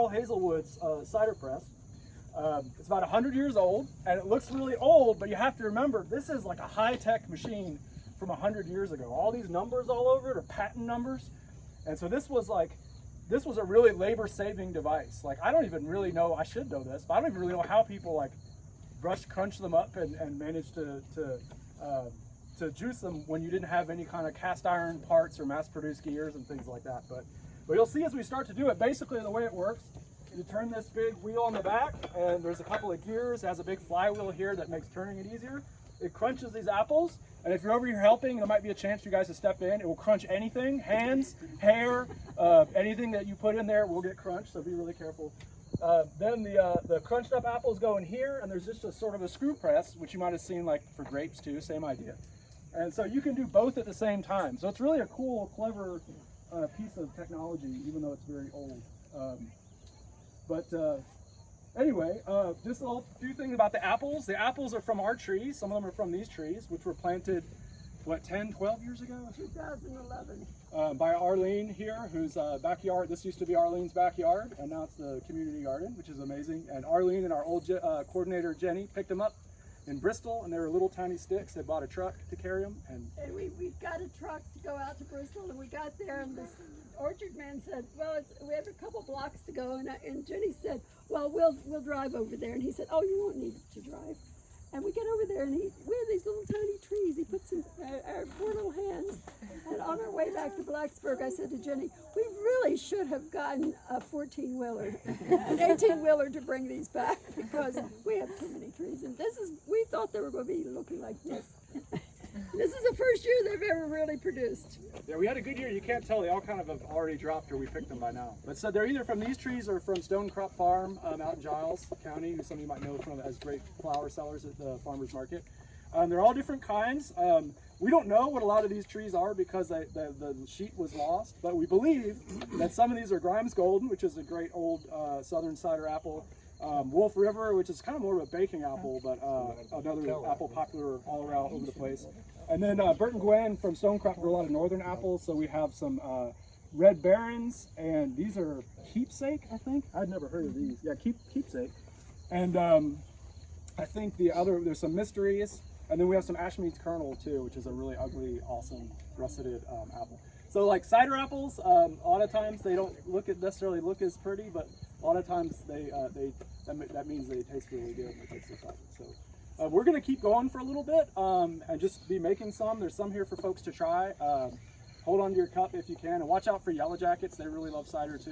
Hazelwood's cider press. It's about 100 years old, and it looks really old, but you have to remember, this is like a high-tech machine from 100 years ago. All these numbers all over it are patent numbers, and so this was a really labor-saving device. Like, I don't even really know, I should know this, but I don't even really know how people like crunch them up and manage to juice them when you didn't have any kind of cast iron parts or mass-produced gears and things like that. But you'll see as we start to do it, basically the way it works, you turn this big wheel on the back, and there's a couple of gears. It has a big flywheel here that makes turning it easier. It crunches these apples, and if you're over here helping, there might be a chance for you guys to step in. It will crunch anything, hands, hair, anything that you put in there will get crunched, so be really careful. Then the crunched up apples go in here, and there's just a sort of a screw press, which you might have seen like for grapes too, same idea. And so you can do both at the same time. So it's really a cool, clever piece of technology, even though it's very old. Anyway, just a few things about the apples. The apples are from our trees. Some of them are from these trees, which were planted, what, 10, 12 years ago? 2011. By Arlene here, whose backyard, this used to be Arlene's backyard, and now it's the community garden, which is amazing. And Arlene and our old coordinator, Jenny, picked them up in Bristol, and they were little tiny sticks. They bought a truck to carry them. And we got a truck to go out to Bristol, and we got there, and this orchard man said, well, we have a couple blocks to go, and Jenny said, well, we'll drive over there. And he said, oh, you won't need to drive. And we get over there, and we have these little tiny trees. He puts in our four little hands. And on our way back to Blacksburg, I said to Jenny, we really should have gotten a 14-wheeler, an 18-wheeler to bring these back, because we have too many trees. And we thought they were going to be looking like this. This is the first year they've ever really produced. Yeah, we had a good year. You can't tell. They all kind of have already dropped, or we picked them by now. But so they're either from these trees or from Stone Crop Farm out in Giles County, who some of you might know from as great flower sellers at the farmer's market. They're all different kinds. We don't know what a lot of these trees are because the sheet was lost, but we believe that some of these are Grimes Golden, which is a great old southern cider apple. Wolf River, which is kind of more of a baking apple, but another apple popular all around over the place. And then Burton Gwen from Stone Crop grew a lot of northern apples, so we have some Red Barons, and these are Keepsake, I think. I'd never heard of these. Yeah, Keepsake. And I think there's some Mysteries, and then we have some Ashmead's Kernel too, which is a really ugly, awesome russeted apple. So like cider apples, a lot of times they don't necessarily look as pretty, but a lot of times that means they taste really good. And they taste so salty. So we're going to keep going for a little bit and just be making some. There's some here for folks to try. Hold on to your cup if you can, and watch out for yellow jackets. They really love cider too.